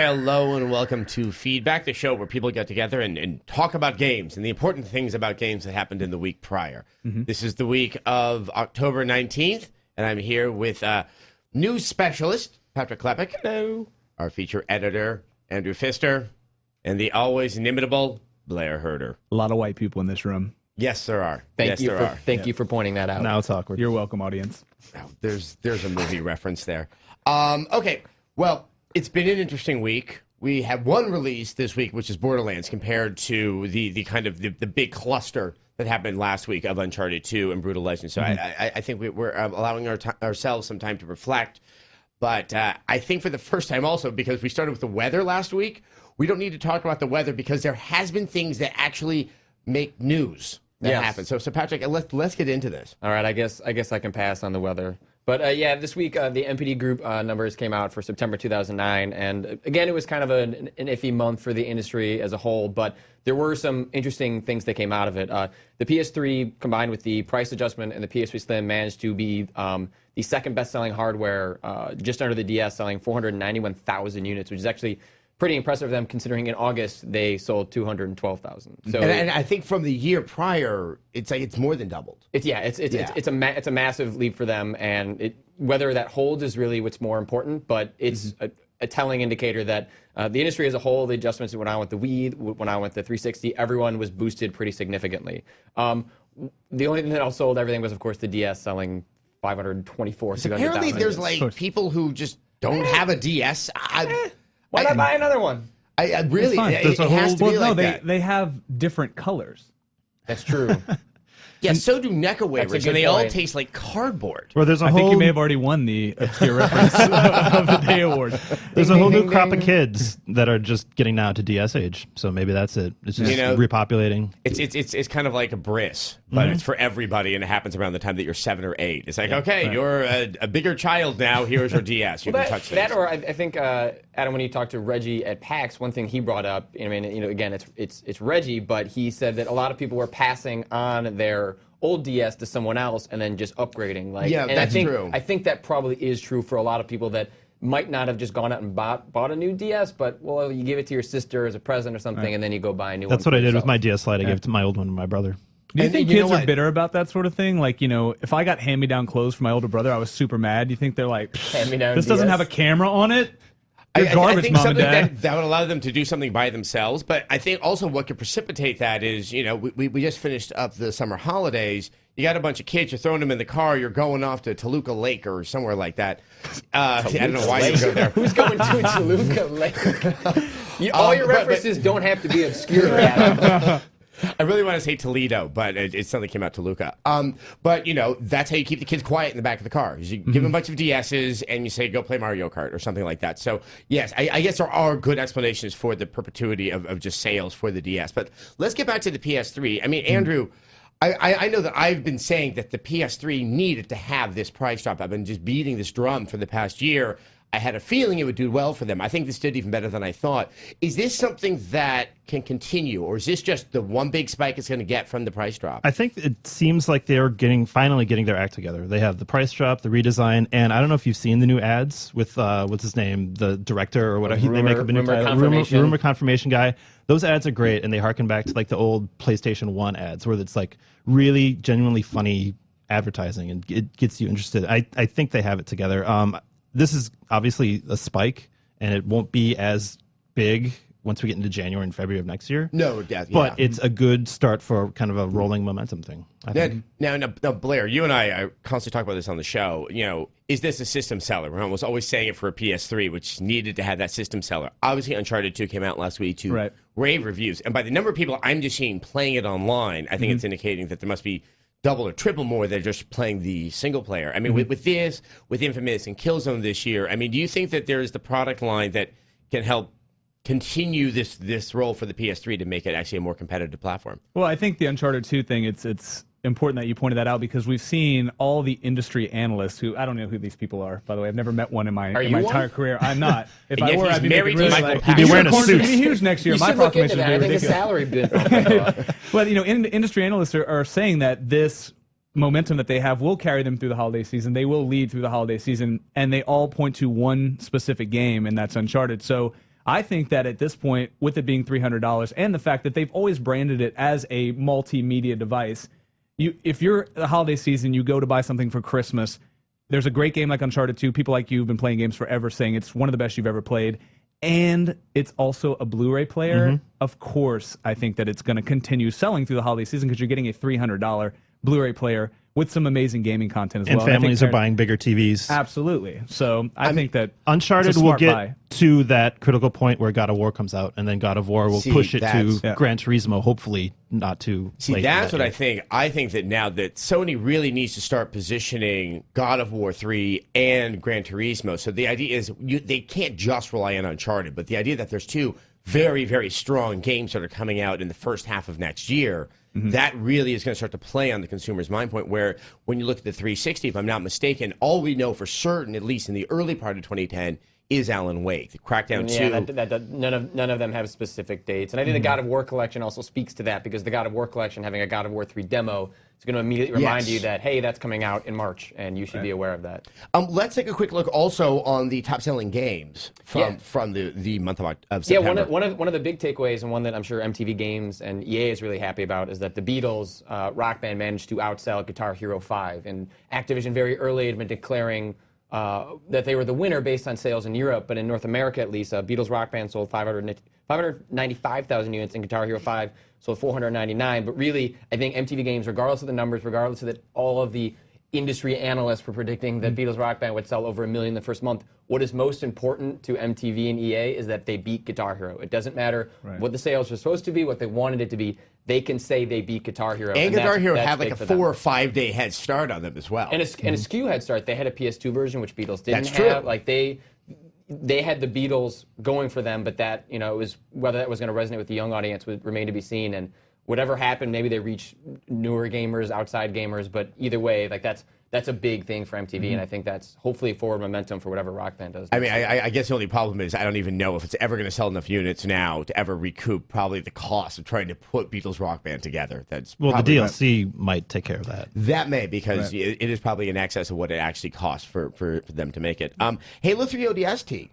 Hello and welcome to Feedback, the show where people get together and talk about games and the important things about games that happened in the week prior. This is the week of October 19th, and I'm here with news specialist Patrick Klepek. Hello. Our feature editor, Andrew Pfister, and the always inimitable Blair Herder. A lot of white people in this room. Yes, there are. Thank you for pointing that out. Now it's awkward. You're welcome, audience. Oh, there's a movie reference there. Okay, well, it's been an interesting week. We have one release this week, which is Borderlands, compared to the kind of the big cluster that happened last week of Uncharted 2 and Brutal Legend. So I think we're allowing ourselves some time to reflect. But I think for the first time also, because we started with the weather last week, we don't need to talk about the weather because there has been things that actually make news that happen. So Patrick, let's get into this. All right, I guess I can pass on the weather. But yeah, this week the NPD Group numbers came out for September 2009, and again, it was kind of an iffy month for the industry as a whole. But there were some interesting things that came out of it. The PS3, combined with the price adjustment and the PS3 Slim, managed to be the second best-selling hardware, just under the DS, selling 491,000 units, which is actually pretty impressive of them, considering in August they sold 212,000. So, and I think from the year prior, it's more than doubled. It's a massive leap for them, and whether that holds is really what's more important. But it's a telling indicator that the industry as a whole, the adjustments that went on with the Wii, when I went to 360, everyone was boosted pretty significantly. The only thing that outsold everything was, of course, the DS selling 524,000. Apparently, there's like people who just don't have a DS. Why not buy another one? I really, it has to be like that. They have different colors. That's true. Yeah, so do NECA waivers, and they all point. taste like cardboard. Well, there's I think you may have already won the obscure reference of the day award. There's a whole new crop of kids that are just getting now to DS age, so maybe that's it. It's just repopulating. It's kind of like a bris, but it's for everybody, and it happens around the time that you're 7 or 8. It's like, you're a bigger child now. Here's your DS. You can touch things. That, or I think Adam, when you talked to Reggie at PAX, one thing he brought up. I mean, again, it's Reggie, but he said that a lot of people were passing on their old DS to someone else and then just upgrading. That's true. I think that probably is true for a lot of people that might not have just gone out and bought a new DS, but you give it to your sister as a present or something, and then you go buy a new one. That's what I did with my DS Lite. I gave it to my old one to my brother. Do you think kids are bitter about that sort of thing? Like, if I got hand-me-down clothes from my older brother, I was super mad. Do you think they're like, this doesn't have a camera on it? I think something that would allow them to do something by themselves. But I think also what could precipitate that is, we just finished up the summer holidays. You got a bunch of kids, you're throwing them in the car, you're going off to Toluca Lake or somewhere like that. I don't know why you go there. Who's going to Toluca Lake? All your references don't have to be obscure, Adam. I really want to say Toledo, but it suddenly came out Toluca. But, that's how you keep the kids quiet in the back of the car. Is you give them a bunch of DSs and you say, go play Mario Kart or something like that. So, yes, I guess there are good explanations for the perpetuity of just sales for the DS. But let's get back to the PS3. I mean, Andrew, I know that I've been saying that the PS3 needed to have this price drop. I've been just beating this drum for the past year. I had a feeling it would do well for them. I think this did even better than I thought. Is this something that can continue, or is this just the one big spike it's going to get from the price drop? I think it seems like they're finally getting their act together. They have the price drop, the redesign, and I don't know if you've seen the new ads with what's his name, the director or whatever. They make a new rumor confirmation guy. Those ads are great, and they harken back to like the old PlayStation 1 ads, where it's like really genuinely funny advertising, and it gets you interested. I think they have it together. This is obviously a spike, and it won't be as big once we get into January and February of next year. No, but it's a good start for kind of a rolling momentum thing, I think. Now, Blair, you and I constantly talk about this on the show. Is this a system seller? We're always saying it for a PS3, which needed to have that system seller. Obviously, Uncharted 2 came out last week to rave reviews. And by the number of people I'm just seeing playing it online, I think it's indicating that there must be double or triple more than just playing the single player. I mean, with this, with Infamous and Killzone this year, I mean, do you think that there is the product line that can help continue this role for the PS3 to make it actually a more competitive platform? Well, I think the Uncharted 2 thing, it's important that you pointed that out because we've seen all the industry analysts who, I don't know who these people are, by the way. I've never met one in my entire career. I'm not. If I were, I'd be married to Michael. He'd be wearing a suit. He'd be huge next year. My proclamation would be ridiculous. I think a salary bid. But, industry analysts are saying that this momentum that they have will carry them through the holiday season. They will lead through the holiday season, and they all point to one specific game, and that's Uncharted. So I think that at this point, with it being $300 and the fact that they've always branded it as a multimedia device, if you're the holiday season, you go to buy something for Christmas, there's a great game like Uncharted 2. People like you have been playing games forever saying it's one of the best you've ever played. And it's also a Blu-ray player. Of course, I think that it's going to continue selling through the holiday season because you're getting a $300 Blu-ray player with some amazing gaming content as well. And families are buying bigger TVs. Absolutely. So I think that Uncharted will get to that critical point where God of War comes out, and then God of War will push it to Gran Turismo, hopefully not too late. That's what I think. I think that now that Sony really needs to start positioning God of War 3 and Gran Turismo. So the idea is they can't just rely on Uncharted, but the idea that there's two very, very strong games that are coming out in the first half of next year, that really is going to start to play on the consumer's mind point, where when you look at the 360, if I'm not mistaken, all we know for certain, at least in the early part of 2010, is Alan Wake. The Crackdown 2. None of them have specific dates. And I think the God of War collection also speaks to that, because the God of War collection having a God of War 3 demo is going to immediately remind you that, hey, that's coming out in March, and you should be aware of that. Let's take a quick look also on the top-selling games from the month of September. Yeah, one of the big takeaways, and one that I'm sure MTV Games and EA is really happy about, is that the Beatles Rock Band managed to outsell Guitar Hero 5. And Activision very early had been declaring that they were the winner based on sales in Europe, but in North America at least, Beatles Rock Band sold 595,000 units, and Guitar Hero 5 sold 499. But really, I think MTV Games, regardless of the numbers, regardless of that all of the industry analysts were predicting that Beatles Rock Band would sell over 1 million the first month, what is most important to MTV and EA is that they beat Guitar Hero. It doesn't matter what the sales were supposed to be, what they wanted it to be. They can say they beat Guitar Hero. And Guitar Hero had like a 4 or 5 day head start on them as well. And a SKU head start. They had a PS2 version, which Beatles didn't That's true. have. Like they had the Beatles going for them, but that, it was whether that was going to resonate with the young audience would remain to be seen. And whatever happened, maybe they reach newer gamers, outside gamers, but either way, like that's a big thing for MTV, and I think that's hopefully forward momentum for whatever Rock Band does. I mean, I guess the only problem is I don't even know if it's ever going to sell enough units now to ever recoup probably the cost of trying to put Beatles Rock Band together. That's the DLC might take care of that. That may, because it is probably in excess of what it actually costs for them to make it. Halo 3 ODST.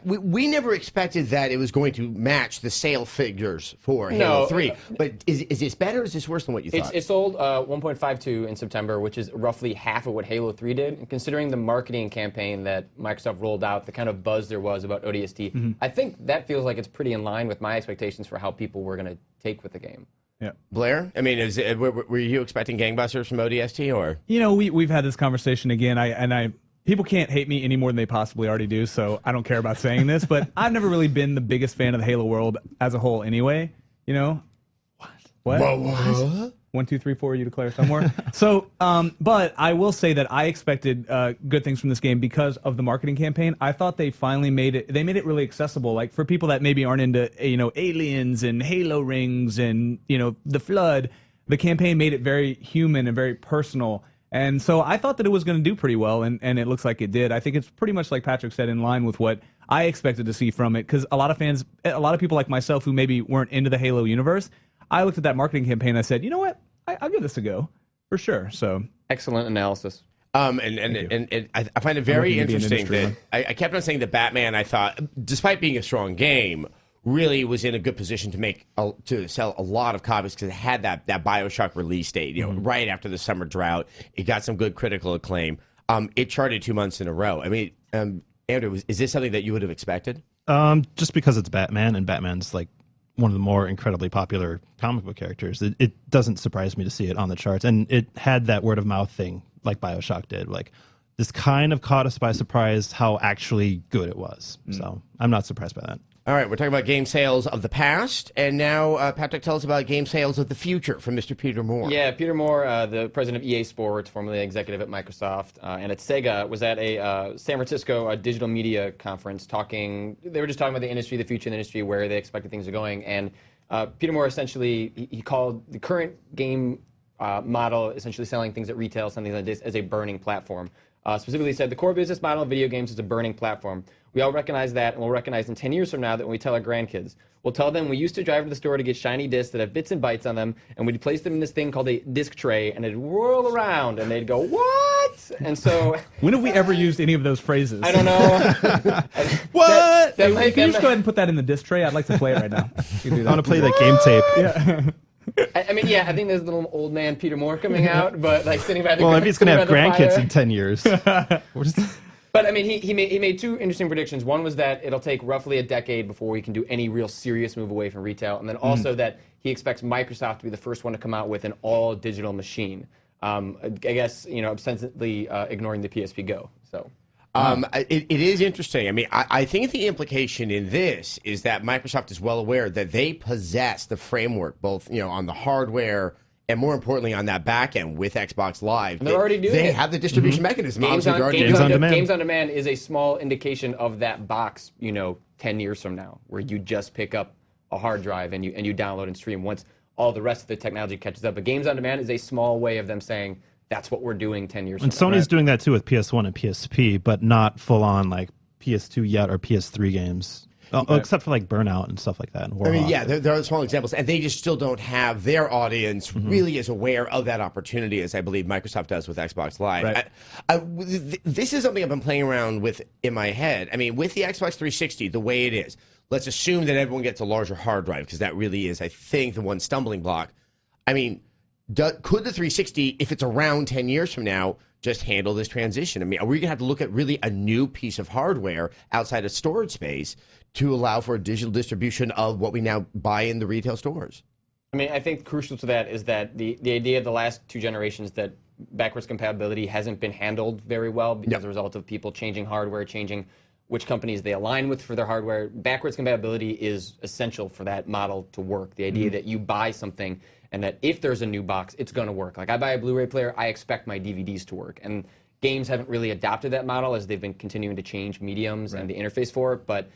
We never expected that it was going to match the sale figures for Halo 3. But is this better or is this worse than what you thought? It sold 1.52 in September, which is roughly half of what Halo 3 did. And considering the marketing campaign that Microsoft rolled out, the kind of buzz there was about ODST, I think that feels like it's pretty in line with my expectations for how people were going to take with the game. Yeah. Blair, I mean, were you expecting gangbusters from ODST, or? We've had this conversation again. People can't hate me any more than they possibly already do, so I don't care about saying this, but I've never really been the biggest fan of the Halo world as a whole anyway, What? 1, 2, 3, 4, you declare somewhere. So, but I will say that I expected good things from this game because of the marketing campaign. I thought they finally made it really accessible, like for people that maybe aren't into, aliens and Halo rings and, the Flood. The campaign made it very human and very personal. And so I thought that it was going to do pretty well, and it looks like it did. I think it's pretty much like Patrick said, in line with what I expected to see from it, because a lot of people like myself who maybe weren't into the Halo universe, I looked at that marketing campaign and I said, you know what, I'll give this a go, for sure. So excellent analysis. And I find it very interesting that I kept on saying that Batman, I thought, despite being a strong game, really was in a good position to sell a lot of copies because it had that BioShock release date, right after the summer drought. It got some good critical acclaim. It charted 2 months in a row. I mean, Andrew, is this something that you would have expected? Just because it's Batman, and Batman's like one of the more incredibly popular comic book characters, it doesn't surprise me to see it on the charts. And it had that word of mouth thing like BioShock did. Like, this kind of caught us by surprise how actually good it was. So I'm not surprised by that. All right, we're talking about game sales of the past, and now Patrick, tell us about game sales of the future from Mr. Peter Moore. Yeah, Peter Moore, the president of EA Sports, formerly executive at Microsoft, and at Sega, was at a San Francisco digital media conference talking. They were just talking about the industry, the future of the industry, where they expected things are going, and Peter Moore essentially, he called the current game model, essentially selling things at retail, something like this, as a burning platform. Specifically said, the core business model of video games is a burning platform. We all recognize that, and we'll recognize in 10 years from now that when we tell our grandkids, we'll tell them we used to drive to the store to get shiny discs that have bits and bytes on them, and we'd place them in this thing called a disc tray, and it'd whirl around, and they'd go, what? what? And so when have we ever used any of those phrases? I don't know. What? That Hey, might- can you just that go ahead and put that in the disc tray? I'd like to play it right now. You do I want that. to play that game tape. I mean, yeah, I think there's a little old man Peter Moore coming out, but like sitting by the Well, if he's gonna have sitting by the grandkids fire. in 10 years, we're just- But I mean, he made two interesting predictions. One was that it'll take roughly a decade before we can do any real serious move away from retail, and then also that he expects Microsoft to be the first one to come out with an all digital machine. I guess ostensibly ignoring the PSP Go. So. It is interesting. I mean, I think the implication in this is that Microsoft is well aware that they possess the framework, both on the hardware and more importantly on that back end with Xbox Live. And they're already doing it. They have the distribution mechanism. Games on, Obviously, games, on on demand. Games on Demand is a small indication of that box, 10 years from now, where you just pick up a hard drive and you download and stream once all the rest of the technology catches up. But Games on Demand is a small way of them saying that's what we're doing 10 years and from now. Sony's doing that too with PS1 and PSP, but not full on like PS2 yet or PS3 games. Except for like Burnout and stuff like that. And I mean, Warhawk. yeah, there are small examples, and they just still don't have their audience really as aware of that opportunity as I believe Microsoft does with Xbox Live. Right. This is something I've been playing around with in my head. I mean, with the Xbox 360, the way it is, let's assume that everyone gets a larger hard drive because that really is, I think, the one stumbling block. I mean, could the 360, if it's around 10 years from now, just handle this transition? I mean, are we going to have to look at really a new piece of hardware outside of storage space to allow for a digital distribution of what we now buy in the retail stores? I mean, I think crucial to that is that the idea of the last two generations that backwards compatibility hasn't been handled very well because as a result of people changing hardware, changing which companies they align with for their hardware. Backwards compatibility is essential for that model to work. The idea that you buy something and that if there's a new box, it's going to work. Like I buy a Blu-ray player, I expect my DVDs to work. And games haven't really adopted that model as they've been continuing to change mediums and the interface for it. But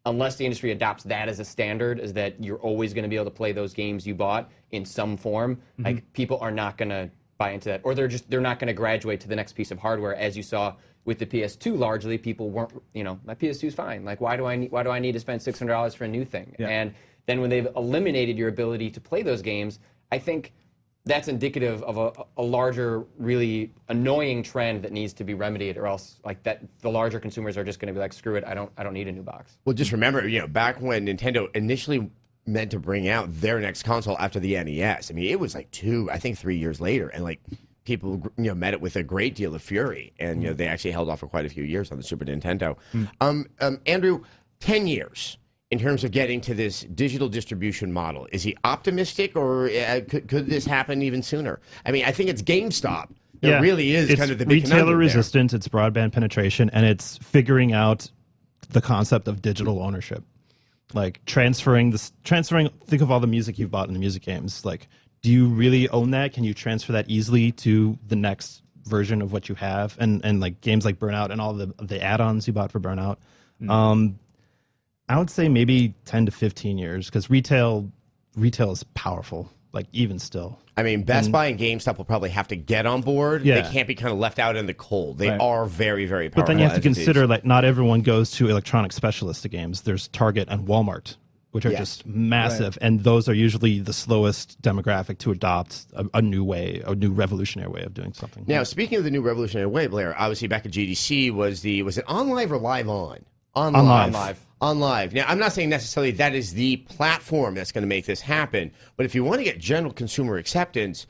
unless the industry adopts that as a standard, is that you're always going to be able to play those games you bought in some form, like people are not going to buy into that, or they're not going to graduate to the next piece of hardware. As you saw with the PS2, largely people weren't, my PS2 is fine. Like why do I need to spend $600 for a new thing? Yeah. And then when they've eliminated your ability to play those games, I think that's indicative of a larger, really annoying trend that needs to be remedied, or else like that the larger consumers are just going to be like, screw it, I don't need a new box. Well, just remember, back when Nintendo initially meant to bring out their next console after the NES, I mean, it was like 3 years later, and like people, met it with a great deal of fury, and they actually held off for quite a few years on the Super Nintendo. Andrew, 10 years. In terms of getting to this digital distribution model, is he optimistic, or could this happen even sooner? I mean, I think it's GameStop. It really is it's kind of the big retailer conundrum there. resistance, it's broadband penetration, and it's figuring out the concept of digital ownership. Like transferring. Think of all the music you've bought in the music games. Like, do you really own that? Can you transfer that easily to the next version of what you have? And like games like Burnout and all the add-ons you bought for Burnout. I would say maybe 10 to 15 years, because retail is powerful, like even still. I mean, Best Buy and GameStop will probably have to get on board. Yeah. They can't be kind of left out in the cold. They Right. are very, very powerful. But then you have to as it is. consider, like, not everyone goes to electronic specialist games. There's Target and Walmart, which are just massive, and those are usually the slowest demographic to adopt a new revolutionary way of doing something. Now, speaking of the new revolutionary way, Blair, obviously back at GDC was it on live or live on? On live. On live. Now, I'm not saying necessarily that is the platform that's going to make this happen, but if you want to get general consumer acceptance,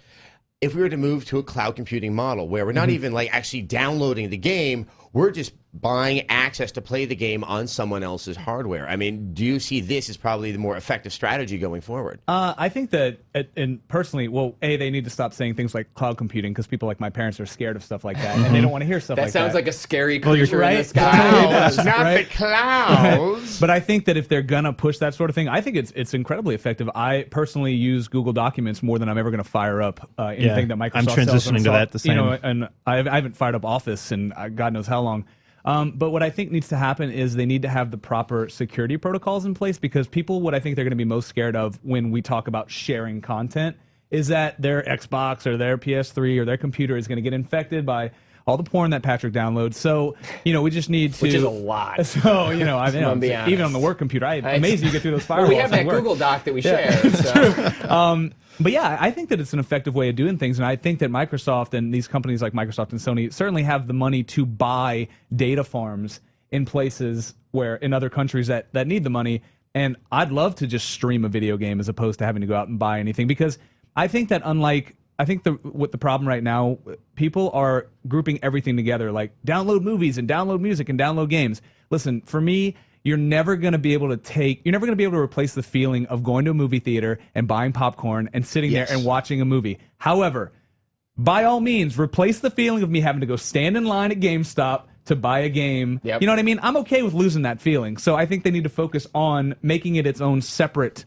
if we were to move to a cloud computing model where we're not even like actually downloading the game, we're just buying access to play the game on someone else's hardware. I mean, do you see this as probably the more effective strategy going forward? I think that, and personally, they need to stop saying things like cloud computing, because people like my parents are scared of stuff like that, and they don't want to hear stuff That like that. sounds like a scary creature in the right. sky. Clouds, not right? the clouds. But I think that if they're gonna push that sort of thing, I think it's incredibly effective. I personally use Google Documents more than I'm ever gonna fire up anything that Microsoft I'm sells transitioning to themselves. that the same. And I haven't fired up Office in God knows how long. But what I think needs to happen is they need to have the proper security protocols in place, because what I think they're going to be most scared of when we talk about sharing content is that their Xbox or their PS3 or their computer is going to get infected by all the porn that Patrick downloads. So, we just need to. Which is a lot. So, even on the work computer, amazing you get through those firewalls. Well, we have that Google Doc that we share. So. But yeah, I think that it's an effective way of doing things, and I think that Microsoft and these companies like Microsoft and Sony certainly have the money to buy data farms in places in other countries that need the money. And I'd love to just stream a video game as opposed to having to go out and buy anything, because I think that what the problem right now, people are grouping everything together, like download movies and download music and download games. Listen, for me, you're never going to be able to replace the feeling of going to a movie theater and buying popcorn and sitting there and watching a movie. However, by all means, replace the feeling of me having to go stand in line at GameStop to buy a game. Yep. You know what I mean? I'm okay with losing that feeling. So I think they need to focus on making it its own separate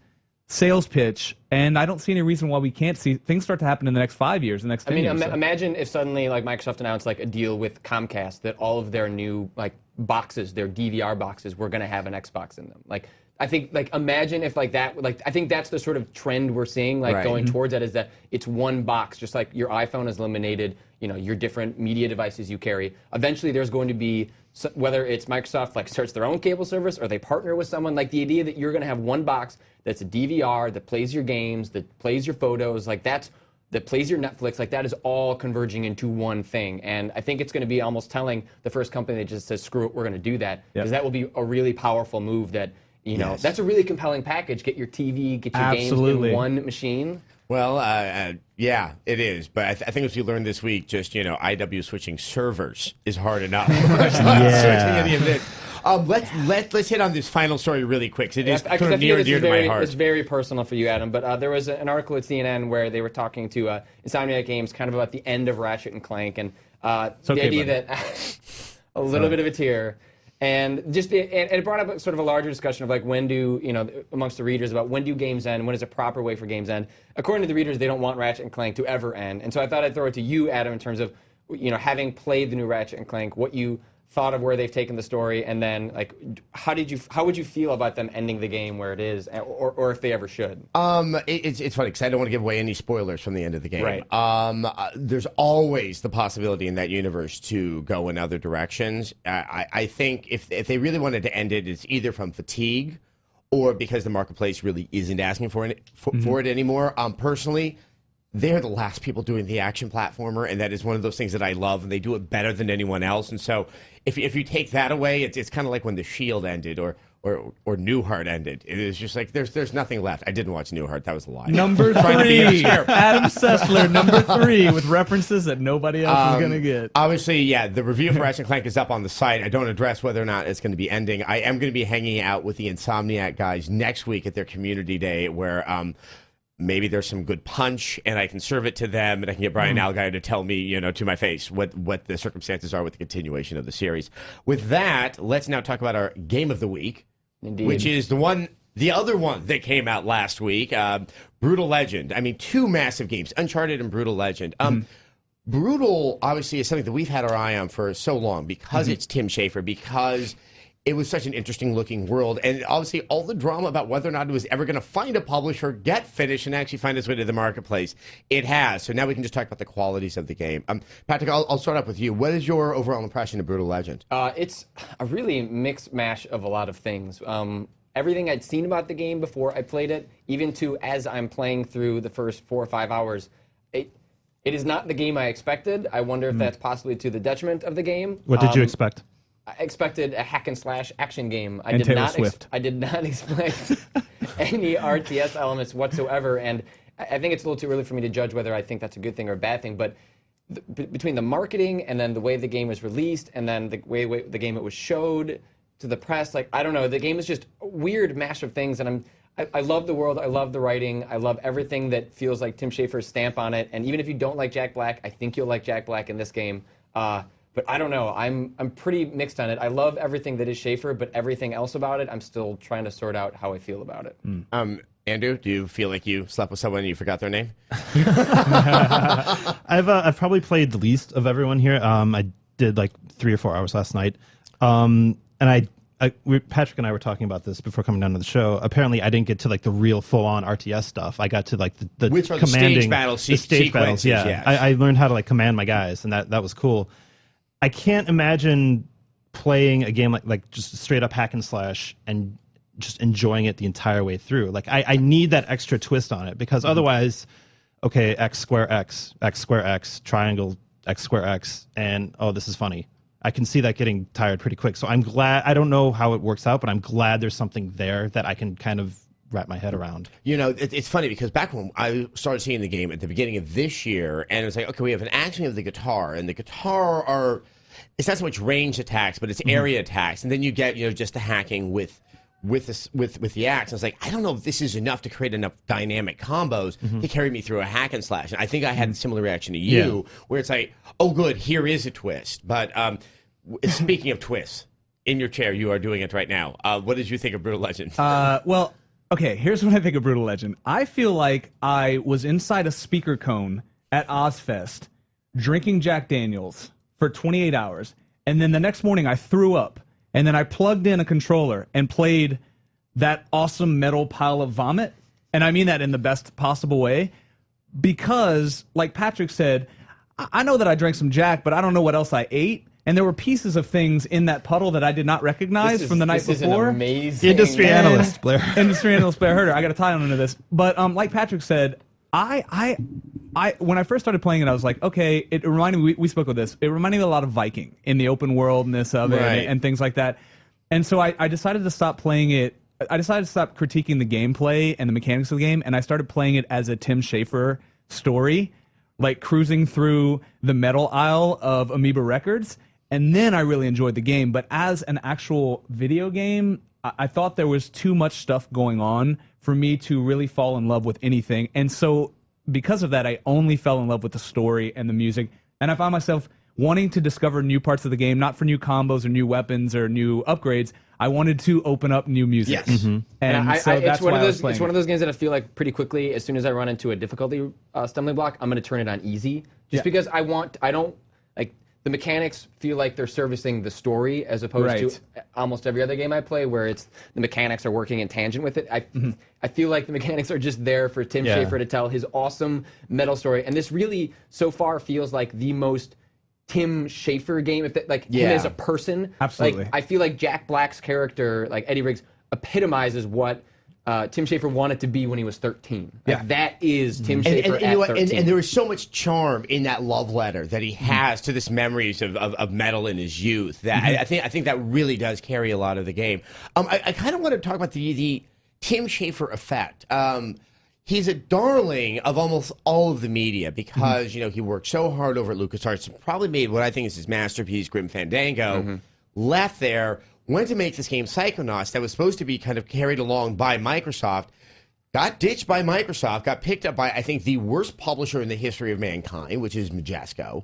sales pitch, and I don't see any reason why we can't see things start to happen in the next 5 years, the next 10 years. Imagine if suddenly like Microsoft announced like a deal with Comcast that all of their new like boxes, their DVR boxes, were going to have an Xbox in them. Like, I think, like, imagine if like that, like, I think that's the sort of trend we're seeing, like, going towards that, is that it's one box, just like your iPhone has eliminated, your different media devices you carry. Eventually, there's going to be, whether it's Microsoft like starts their own cable service or they partner with someone, like the idea that you're going to have one box that's a DVR that plays your games, that plays your photos, like that plays your Netflix, like that is all converging into one thing. And I think it's going to be almost telling the first company that just says, screw it, we're going to do that, because that will be a really powerful move that, that's a really compelling package. Get your TV, get your games in one machine. Well, yeah, it is. But I think as you learned this week, just, IW switching servers is hard enough. Switching any of this. Let's hit on this final story really quick, 'cause it is sort of near and dear to my heart. It's very personal for you, Adam. But there was an article at CNN where they were talking to Insomniac Games kind of about the end of Ratchet and Clank, and the idea that a little bit of a tear. And it brought up sort of a larger discussion of like, when do, amongst the readers, about when do games end, when is a proper way for games end. According to the readers, they don't want Ratchet and Clank to ever end. And so I thought I'd throw it to you, Adam, in terms of, having played the new Ratchet and Clank, what you thought of where they've taken the story, and then like, how would you feel about them ending the game where it is, or if they ever should? It's funny because I don't want to give away any spoilers from the end of the game. Right. There's always the possibility in that universe to go in other directions. I think if they really wanted to end it, it's either from fatigue or because the marketplace really isn't asking for it anymore. Personally, they're the last people doing the action platformer, and that is one of those things that I love, and they do it better than anyone else. And so if you take that away, it's kind of like when The Shield ended or Newhart ended. It is just like there's nothing left. I didn't watch Newhart. That was a lie. Number 3, Adam Sessler, number 3, with references that nobody else is going to get. Obviously, yeah, the review for Ratchet & Clank is up on the site. I don't address whether or not it's going to be ending. I am going to be hanging out with the Insomniac guys next week at their community day, where maybe there's some good punch, and I can serve it to them, and I can get Brian Algeier to tell me, to my face, what the circumstances are with the continuation of the series. With that, let's now talk about our game of the week, which is the other one that came out last week, Brutal Legend. I mean, 2 massive games, Uncharted and Brutal Legend. Brutal, obviously, is something that we've had our eye on for so long, because it's Tim Schafer, because it was such an interesting-looking world, and obviously all the drama about whether or not it was ever going to find a publisher, get finished, and actually find its way to the marketplace. It has. So now we can just talk about the qualities of the game. Patrick, I'll start off with you. What is your overall impression of Brutal Legend? It's a really mixed mash of a lot of things. Everything I'd seen about the game before I played it, even to as I'm playing through the first 4 or 5 hours, it is not the game I expected. I wonder if that's possibly to the detriment of the game. What did you expect? I expected a hack and slash action game. I did did Taylor not Swift. I did not expect any RTS elements whatsoever, and I think it's a little too early for me to judge whether I think that's a good thing or a bad thing. But between the marketing and then the way the game was released and then the way the game it was showed to the press, like, I don't know, the game is just a weird mash of things, and I love the world, I love the writing, I love everything that feels like Tim Schafer's stamp on it. And even if you don't like Jack Black, I think you'll like Jack Black in this game. But I don't know. I'm pretty mixed on it. I love everything that is Schafer, but everything else about it, I'm still trying to sort out how I feel about it. Andrew, do you feel like you slept with someone and you forgot their name? I've probably played the least of everyone here. I did like 3 or 4 hours last night, and Patrick and I were talking about this before coming down to the show. Apparently, I didn't get to like the real full-on RTS stuff. I got to like the which are commanding the stage battles. Yeah, I learned how to like command my guys, and that was cool. I can't imagine playing a game like just straight up hack and slash and just enjoying it the entire way through. Like I need that extra twist on it, because otherwise, okay, x square x, triangle, x square x, and oh, this is funny. I can see that getting tired pretty quick. So I'm glad, I don't know how it works out, but I'm glad there's something there that I can kind of wrap my head around. You know, it's funny because back when I started seeing the game at the beginning of this year, and it was like, okay, we have an action of the guitar, and the guitar it's not so much range attacks, but it's area attacks, and then you get, you know, just the hacking with the axe. I was like, I don't know if this is enough to create enough dynamic combos to carry me through a hack and slash. And I think I had a similar reaction to you, where it's like, oh, good, here is a twist. But speaking of twists, in your chair, you are doing it right now. What did you think of Brutal Legend? Well, okay, here's what I think of Brutal Legend. I feel like I was inside a speaker cone at Ozfest drinking Jack Daniels for 28 hours, and then the next morning I threw up, and then I plugged in a controller and played that awesome metal pile of vomit, and I mean that in the best possible way, because, like Patrick said, I know that I drank some Jack, but I don't know what else I ate. And there were pieces of things in that puddle that I did not recognize from the night before. This is an amazing Industry analyst, Blair. Industry analyst Blair Herder. I got to tie on into this. But like Patrick said, I when I first started playing it, I was like, okay, it reminded me, we spoke of this, it reminded me a lot of Viking in the open worldness of it and things like that. And so I decided to stop playing it. I decided to stop critiquing the gameplay and the mechanics of the game, and I started playing it as a Tim Schafer story, like cruising through the metal aisle of Amoeba Records. And then I really enjoyed the game. But as an actual video game, I thought there was too much stuff going on for me to really fall in love with anything. And so because of that, I only fell in love with the story and the music. And I found myself wanting to discover new parts of the game, not for new combos or new weapons or new upgrades. I wanted to open up new music. Yes. And so that's why I was playing. It's one of those games that I feel like pretty quickly, as soon as I run into a difficulty stumbling block, I'm going to turn it on easy. Just because the mechanics feel like they're servicing the story as opposed to almost every other game I play where it's the mechanics are working in tangent with it. I feel like the mechanics are just there for Tim Schafer to tell his awesome metal story. And this really, so far, feels like the most Tim Schafer game, him as a person. Absolutely. Like, I feel like Jack Black's character, like Eddie Riggs, epitomizes what Tim Schafer wanted to be when he was 13. Like, that is Tim Schafer at 13. And there is so much charm in that love letter that he has to this memories of metal in his youth. That I think that really does carry a lot of the game. I kind of want to talk about the Tim Schafer effect. He's a darling of almost all of the media because he worked so hard over at LucasArts, probably made what I think is his masterpiece, Grim Fandango. Left there. Went to make this game Psychonauts that was supposed to be kind of carried along by Microsoft, got ditched by Microsoft, got picked up by, I think, the worst publisher in the history of mankind, which is Majesco.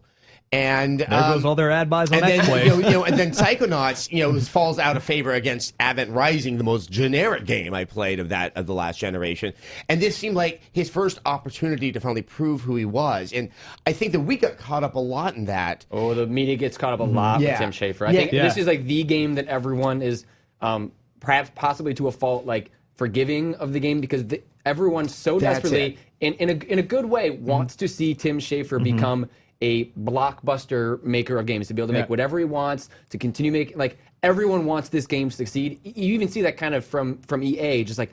And there goes all their ad buys on and that then, and then Psychonauts, falls out of favor against Advent Rising, the most generic game I played of the last generation. And this seemed like his first opportunity to finally prove who he was. And I think that we got caught up a lot in that. Oh, the media gets caught up a lot with Tim Schafer. I think this is like the game that everyone is perhaps possibly to a fault like forgiving of the game because everyone so desperately, in a good way, wants to see Tim Schafer become a blockbuster maker of games, to be able to make whatever he wants, to continue making, like, everyone wants this game to succeed. You even see that kind of from EA, just like,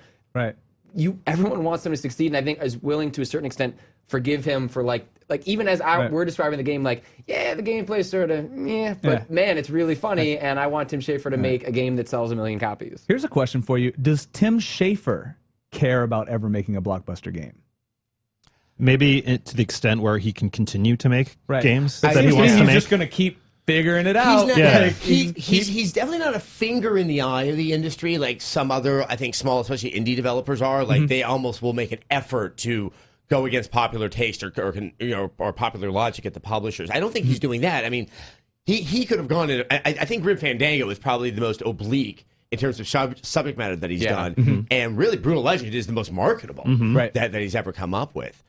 everyone wants them to succeed, and I think is willing to a certain extent forgive him for like even as we're describing the game, like, the gameplay is sort of, but man, it's really funny, and I want Tim Schafer to make a game that sells 1 million copies. Here's a question for you. Does Tim Schafer care about ever making a blockbuster game? Maybe to the extent where he can continue to make games that he wants to he's make. just going to keep figuring it out. He's definitely not a finger in the eye of the industry like some other, I think, small, especially indie developers are. Like they almost will make an effort to go against popular taste or popular logic at the publishers. I don't think he's doing that. I mean, he could have gone in. I think Grim Fandango is probably the most oblique in terms of subject matter that he's done, and really Brutal Legend is the most marketable that he's ever come up with.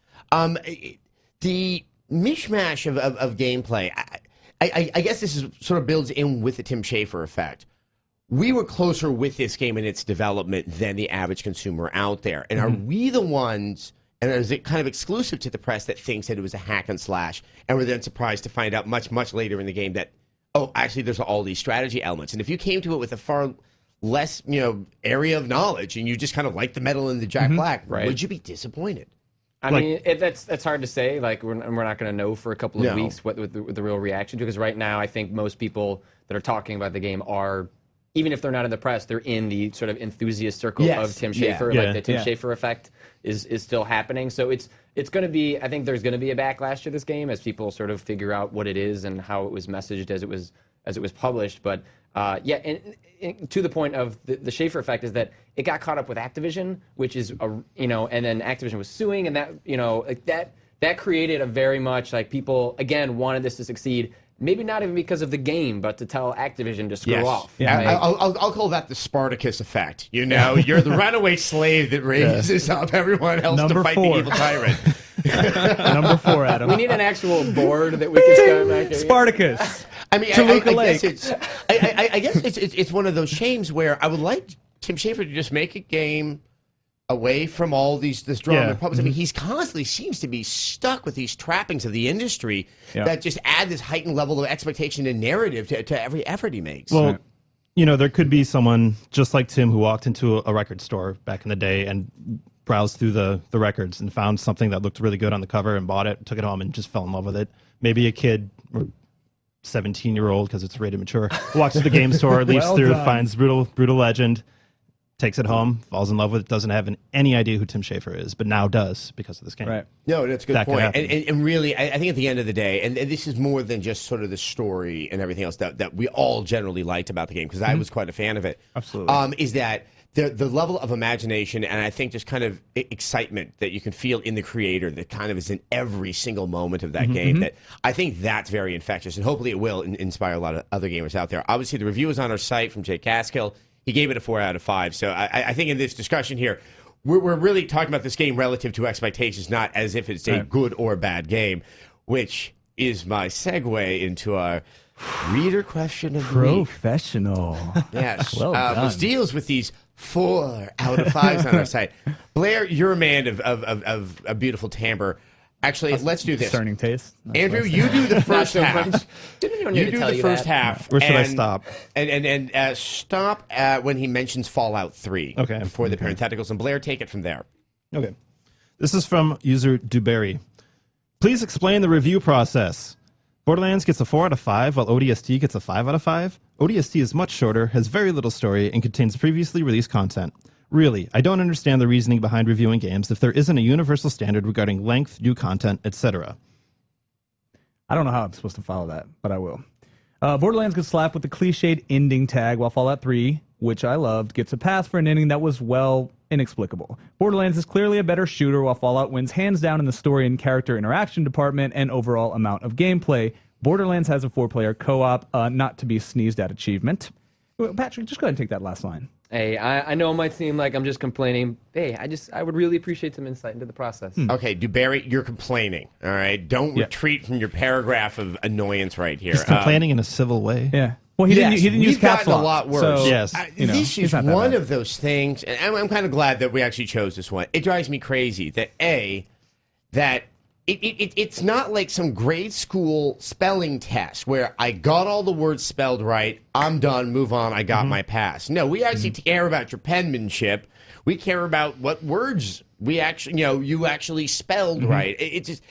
The mishmash of gameplay, I guess this is sort of builds in with the Tim Schafer effect. We were closer with this game in its development than the average consumer out there. And are we the ones, and is it kind of exclusive to the press, that thinks that it was a hack and slash, and were then surprised to find out much, much later in the game that, oh, actually, there's all these strategy elements. And if you came to it with a far less, area of knowledge and you just kind of like the metal and the Jack Black, would you be disappointed? I mean, that's hard to say. Like, we're not going to know for a couple of weeks what the real reaction to, because right now I think most people that are talking about the game are, even if they're not in the press, they're in the sort of enthusiast circle of Tim Schafer. Like the Tim Schafer effect is still happening. So it's going to be, I think there's going to be a backlash to this game as people sort of figure out what it is and how it was messaged as it was published. But and to the point of the Schafer effect is that it got caught up with Activision, which is and then Activision was suing, and that created a very much like people again wanted this to succeed. Maybe not even because of the game, but to tell Activision to screw off. Yeah. I'll call that the Spartacus effect. You're the runaway slave that raises up everyone else to fight the evil tyrant. Number 4, Adam. We need an actual board that we can start making. Spartacus. I mean, I guess it's one of those shames where I would like Tim Schafer to just make a game away from all this drama and problems. I mean, he's constantly seems to be stuck with these trappings of the industry that just add this heightened level of expectation and narrative to every effort he makes. Well, there could be someone just like Tim who walked into a record store back in the day and browsed through the records and found something that looked really good on the cover and bought it, took it home, and just fell in love with it. Maybe a kid, or 17-year-old, because it's rated mature, walks to the game store, leafs through, finds Brutal Legend, takes it home, falls in love with it, doesn't have any idea who Tim Schafer is, but now does because of this game. Right. No, that's a good point. And really, I think at the end of the day, and this is more than just sort of the story and everything else that we all generally liked about the game, because I was quite a fan of it. Absolutely. Is that the level of imagination and I think just kind of excitement that you can feel in the creator that kind of is in every single moment of that game, that I think that's very infectious, and hopefully it will inspire a lot of other gamers out there. Obviously, the review is on our site from Jake Caskill. He gave it a 4 out of 5. So I think in this discussion here, we're really talking about this game relative to expectations, not as if it's a good or bad game, which is my segue into our reader question of the week. Professional. Yes. Well done. Which deals with these 4 out of 5s on our site. Blair, you're a man of a beautiful timbre. Actually, let's do this. Discerning taste. Andrew, you do the first half. Didn't anyone need You to do tell the you first that? half. Where should I stop? And stop when he mentions Fallout 3. Okay. Before the parentheticals. And Blair, take it from there. Okay. This is from user Duberry. Please explain the review process. Borderlands gets a 4 out of 5, while ODST gets a 5 out of 5. ODST is much shorter, has very little story, and contains previously released content. Really, I don't understand the reasoning behind reviewing games if there isn't a universal standard regarding length, new content, etc. I don't know how I'm supposed to follow that, but I will. Borderlands gets slapped with the cliched ending tag, while Fallout 3, which I loved, gets a pass for an ending that was, well, inexplicable. Borderlands is clearly a better shooter, while Fallout wins hands down in the story and character interaction department and overall amount of gameplay. Borderlands has a 4-player co-op, not to be sneezed at achievement. Patrick, just go ahead and take that last line. Hey, I know it might seem like I'm just complaining. Hey, I would really appreciate some insight into the process. Okay, Duberry, you're complaining. All right, don't retreat from your paragraph of annoyance right here. He's complaining in a civil way. Yeah. Well, he didn't use caps lock. A lot worse. So, yes. This is one of those things, and I'm kind of glad that we actually chose this one. It drives me crazy that it's not like some grade school spelling test where I got all the words spelled right, I'm done, move on, I got my pass. No, we actually care about your penmanship. We care about what words we actually, you actually spelled right. It's just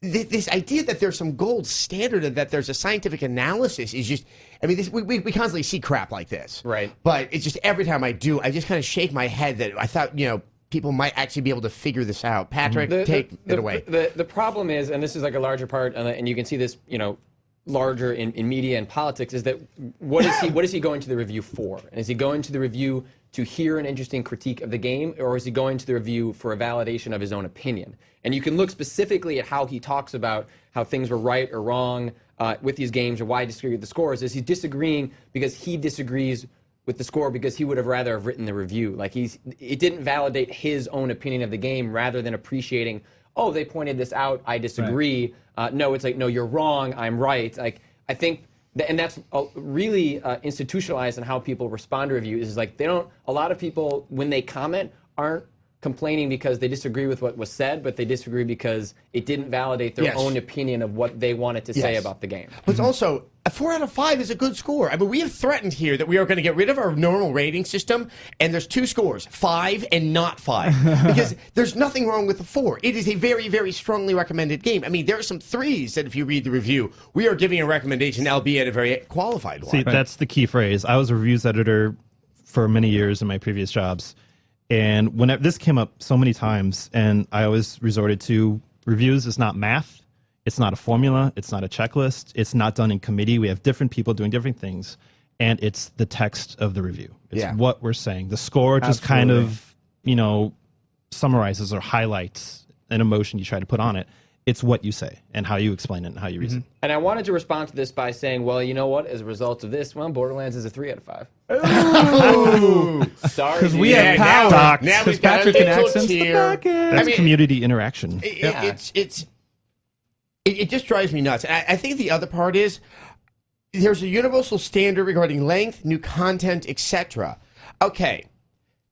this idea that there's some gold standard and that there's a scientific analysis is just, I mean, we constantly see crap like this. Right. But it's just every time I do, I just kind of shake my head that I thought, people might actually be able to figure this out. Patrick, take it away. The problem is, and this is like a larger part, and you can see this, larger in media and politics, is that what is he going to the review for? And is he going to the review to hear an interesting critique of the game, or is he going to the review for a validation of his own opinion? And you can look specifically at how he talks about how things were right or wrong with these games, or why he disagreed with the scores. Is he disagreeing because he disagrees with the score because he would have rather have written the review? Like it didn't validate his own opinion of the game rather than appreciating, oh, they pointed this out, I disagree. Right. No, it's like, no, you're wrong, I'm right. Like, I think, and that's really institutionalized in how people respond to reviews. Is like a lot of people, when they comment, aren't complaining because they disagree with what was said, but they disagree because it didn't validate their own opinion of what they wanted to say about the game. But it's also, a 4 out of 5 is a good score. I mean, we have threatened here that we are going to get rid of our normal rating system, and there's 2 scores, 5 and not 5, because there's nothing wrong with the 4. It is a very, very strongly recommended game. I mean, there are some 3s that if you read the review, we are giving a recommendation, albeit a very qualified one. See, that's the key phrase. I was a reviews editor for many years in my previous jobs. And whenever this came up so many times, and I always resorted to reviews is not math, it's not a formula, it's not a checklist, it's not done in committee. We have different people doing different things, and it's the text of the review. It's what we're saying. The score just kind of, summarizes or highlights an emotion you try to put on it. It's what you say and how you explain it and how you reason. And I wanted to respond to this by saying, well, you know what? As a result of this, Borderlands is a 3 out of 5. Ooh. Sorry, because we have power. Now we've got Patrick a can little access the tier. back end. That's community interaction. It just drives me nuts. I think the other part is there's a universal standard regarding length, new content, etc. Okay,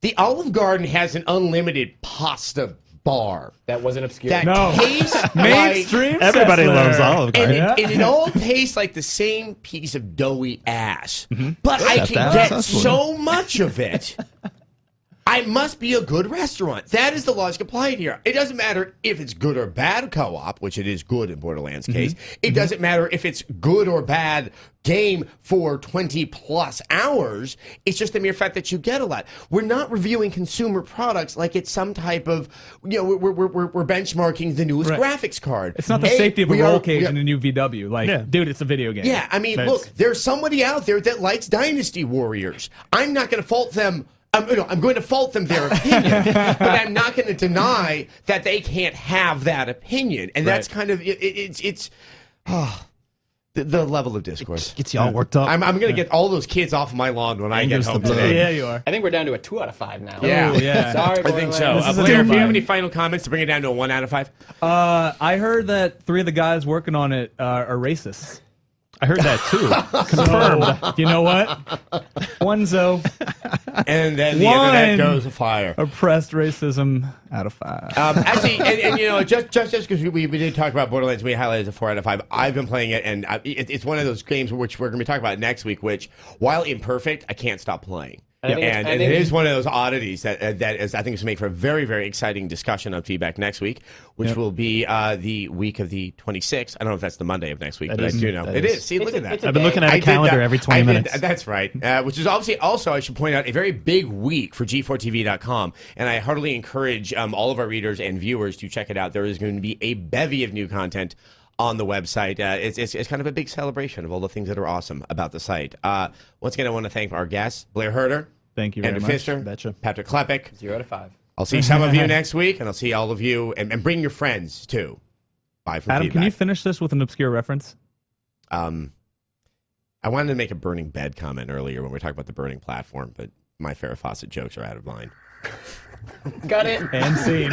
the Olive Garden has an unlimited pasta bar that wasn't obscure. that tastes mainstream. Everybody loves Olive Garden. and it all tastes like the same piece of doughy ass. But I can that's get so much of it. I must be a good restaurant. That is the logic applied here. It doesn't matter if it's good or bad co-op, which it is good in Borderlands' case. It doesn't matter if it's good or bad game for 20-plus hours. It's just the mere fact that you get a lot. We're not reviewing consumer products like it's some type of, we're benchmarking the newest graphics card. It's not the safety of a roll cage in a new VW. Like, dude, it's a video game. Yeah, I mean, look, there's somebody out there that likes Dynasty Warriors. I'm not going to fault them. I'm going to fault them their opinion, but I'm not going to deny that they can't have that opinion. And that's kind of the level of discourse. Gets you all worked up. I'm going to get all those kids off my lawn when I get home today. Yeah, you are. I think we're down to a 2 out of 5 now. Yeah. Ooh, yeah. Sorry, I think so. This is Blair, if you terrifying. have any final comments to bring it down to a 1 out of 5? I heard that 3 of the guys working on it are racists. I heard that too. Confirmed. So, you know what? Onezo. And then the internet goes afire. Oppressed racism out of 5. Actually, and just because we did talk about Borderlands, we highlighted as a 4 out of 5. I've been playing it, and it's one of those games which we're going to be talking about next week. Which, while imperfect, I can't stop playing. And it is one of those oddities that is, I think, is going to make for a very, very exciting discussion on feedback next week, which will be the week of the 26th. I don't know if that's the Monday of next week, but I do know it is. See, look at that. I've been looking at a calendar every 20 minutes. That's right. Which is obviously also, I should point out, a very big week for G4TV.com. And I heartily encourage all of our readers and viewers to check it out. There is going to be a bevy of new content on the website. It's kind of a big celebration of all the things that are awesome about the site. Once again, I want to thank our guests, Blair Herter. Thank you very Andrew much. Pfister, Betcha. Patrick Klepek. 0 out of 5. I'll see some of you next week, and I'll see all of you, and bring your friends, too. Bye for Adam, feedback. can you finish this with an obscure reference? I wanted to make a burning bed comment earlier when we were talking about the burning platform, but my Farrah Fawcett jokes are out of line. Got it. And scene.